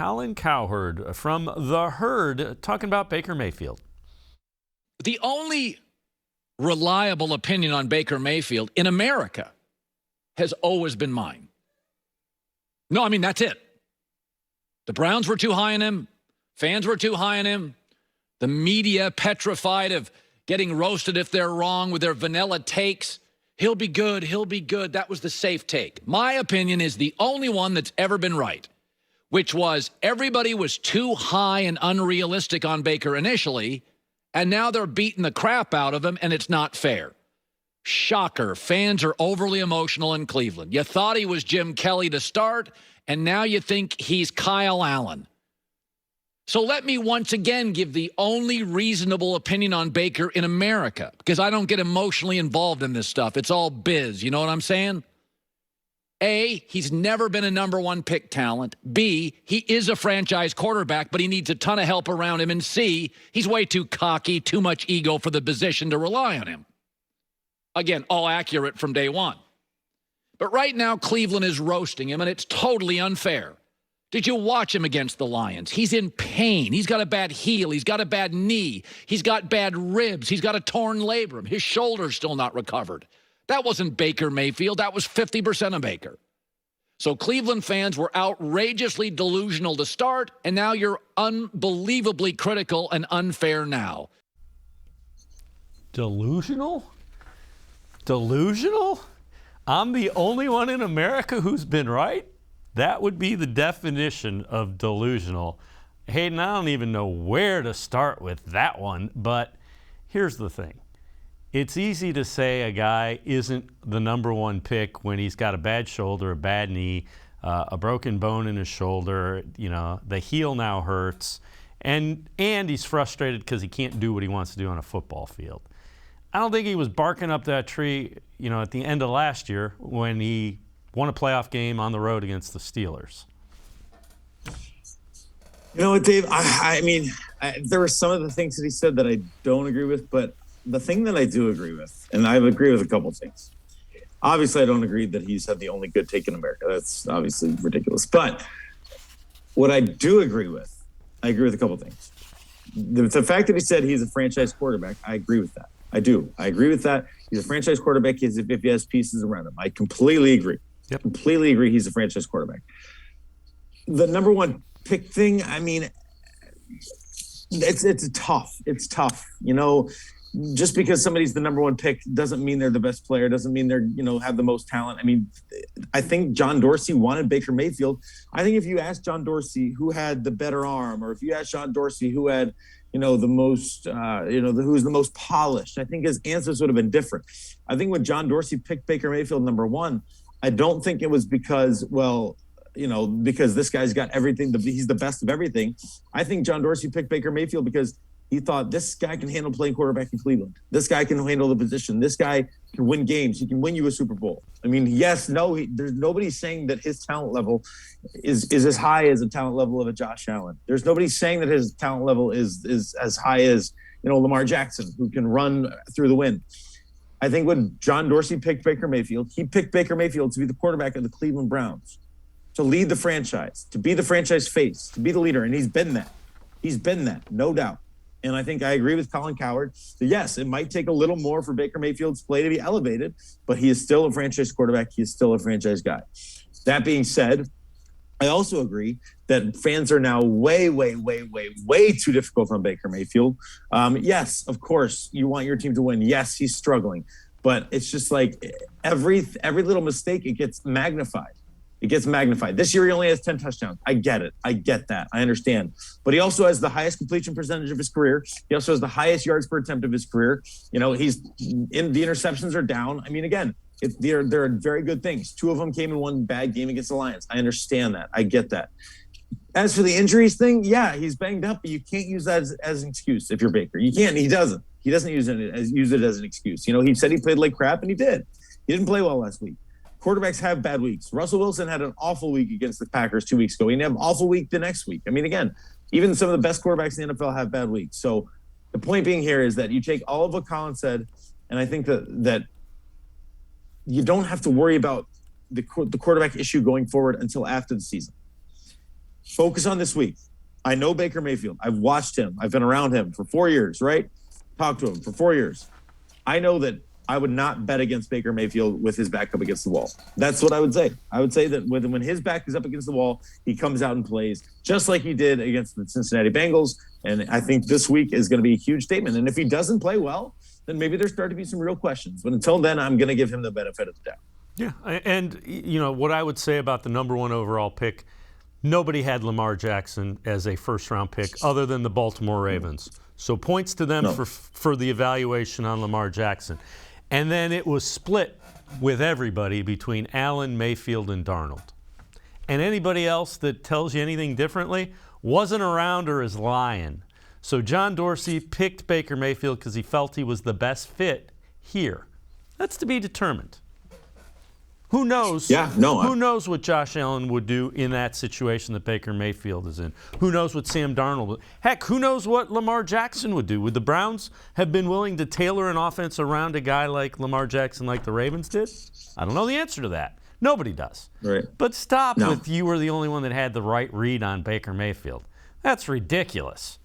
Colin Cowherd from The Herd talking about Baker Mayfield. The only reliable opinion on Baker Mayfield in America has always been mine. No, I mean, that's it. The Browns were too high on him. Fans were too high on him. The media petrified of getting roasted if they're wrong with their vanilla takes. He'll be good. He'll be good. That was the safe take. My opinion is the only one that's ever been right, which was everybody was too high and unrealistic on Baker initially, and now they're beating the crap out of him, and it's not fair. Shocker. Fans are overly emotional in Cleveland. You thought he was Jim Kelly to start, and now you think he's Kyle Allen. So let me once again give the only reasonable opinion on Baker in America, because I don't get emotionally involved in this stuff. It's all biz. You know what I'm saying? A, he's never been a number one pick talent. B, he is a franchise quarterback, but he needs a ton of help around him. And C, he's way too cocky, too much ego for the position to rely on him. Again, all accurate from day one. But right now, Cleveland is roasting him, and it's totally unfair. Did you watch him against the Lions? He's in pain. He's got a bad heel. He's got a bad knee. He's got bad ribs. He's got a torn labrum. His shoulder's still not recovered. That wasn't Baker Mayfield. That was 50% of Baker. So Cleveland fans were outrageously delusional to start, and now you're unbelievably critical and unfair now. Delusional? Delusional? I'm the only one in America who's been right? That would be the definition of delusional. Hayden, I don't even know where to start with that one, but here's the thing. It's easy to say a guy isn't the number one pick when he's got a bad shoulder, a bad knee, a broken bone in his shoulder, the heel now hurts, and he's frustrated because he can't do what he wants to do on a football field. I don't think he was barking up that tree, at the end of last year when he won a playoff game on the road against the Steelers. You know what, Dave? I mean, there were some of the things that he said that I don't agree with, but the thing that I do agree with, and I agree with a couple of things. Obviously, I don't agree that he's had the only good take in America. That's obviously ridiculous. But what I do agree with, I agree with a couple of things. The fact that he said he's a franchise quarterback, I agree with that. I do. I agree with that. He's a franchise quarterback if he has pieces around him. I completely agree. Yep. Completely agree he's a franchise quarterback. The number one pick thing, I mean, it's tough. It's tough. Just because somebody's the number one pick doesn't mean they're the best player, doesn't mean they're, have the most talent. I mean, I think John Dorsey wanted Baker Mayfield. I think if you asked John Dorsey who had the better arm, or if you asked John Dorsey who had, the most, who's the most polished, I think his answers would have been different. I think when John Dorsey picked Baker Mayfield number one, I don't think it was because, because this guy's got everything, he's the best of everything. I think John Dorsey picked Baker Mayfield because he thought this guy can handle playing quarterback in Cleveland. This guy can handle the position. This guy can win games. He can win you a Super Bowl. I mean, there's nobody saying that his talent level is as high as the talent level of a Josh Allen. There's nobody saying that his talent level is as high as, Lamar Jackson, who can run through the wind. I think when John Dorsey picked Baker Mayfield, he picked Baker Mayfield to be the quarterback of the Cleveland Browns, to lead the franchise, to be the franchise face, to be the leader. And he's been that. He's been that, no doubt. And I think I agree with Colin Cowherd that, yes, it might take a little more for Baker Mayfield's play to be elevated, but he is still a franchise quarterback. He is still a franchise guy. That being said, I also agree that fans are now way, way, way, way, way too difficult on Baker Mayfield. Yes, of course, you want your team to win. Yes, he's struggling. But it's just like every little mistake, it gets magnified. It gets magnified. This year, he only has 10 touchdowns. I get it. I get that. I understand. But he also has the highest completion percentage of his career. He also has the highest yards per attempt of his career. He's in the interceptions are down. I mean, again, they're very good things. Two of them came in one bad game against the Lions. I understand that. I get that. As for the injuries thing, yeah, he's banged up, but you can't use that as an excuse if you're Baker. You can't. He doesn't. He doesn't use it as an excuse. He said he played like crap, and he did. He didn't play well last week. Quarterbacks have bad weeks. Russell Wilson had an awful week against the Packers 2 weeks ago. He didn't have an awful week the next week. I mean, again, even some of the best quarterbacks in the NFL have bad weeks. So the point being here is that you take all of what Colin said, and I think that you don't have to worry about the quarterback issue going forward until after the season. Focus on this week. I know Baker Mayfield. I've watched him. I've been around him for 4 years, right? Talked to him for 4 years. I know that I would not bet against Baker Mayfield with his back up against the wall. That's what I would say. I would say that when his back is up against the wall, he comes out and plays just like he did against the Cincinnati Bengals. And I think this week is going to be a huge statement. And if he doesn't play well, then maybe there's starting to be some real questions. But until then, I'm going to give him the benefit of the doubt. Yeah, and what I would say about the number one overall pick, nobody had Lamar Jackson as a first-round pick other than the Baltimore Ravens. So points to them for the evaluation on Lamar Jackson. And then it was split with everybody between Allen, Mayfield, and Darnold. And anybody else that tells you anything differently wasn't around or is lying. So John Dorsey picked Baker Mayfield because he felt he was the best fit here. That's to be determined. Who knows? Who knows what Josh Allen would do in that situation that Baker Mayfield is in? Who knows what Sam Darnold would? Heck, who knows what Lamar Jackson would do? Would the Browns have been willing to tailor an offense around a guy like Lamar Jackson like the Ravens did? I don't know the answer to that. Nobody does. Right. But stop with you were the only one that had the right read on Baker Mayfield. That's ridiculous.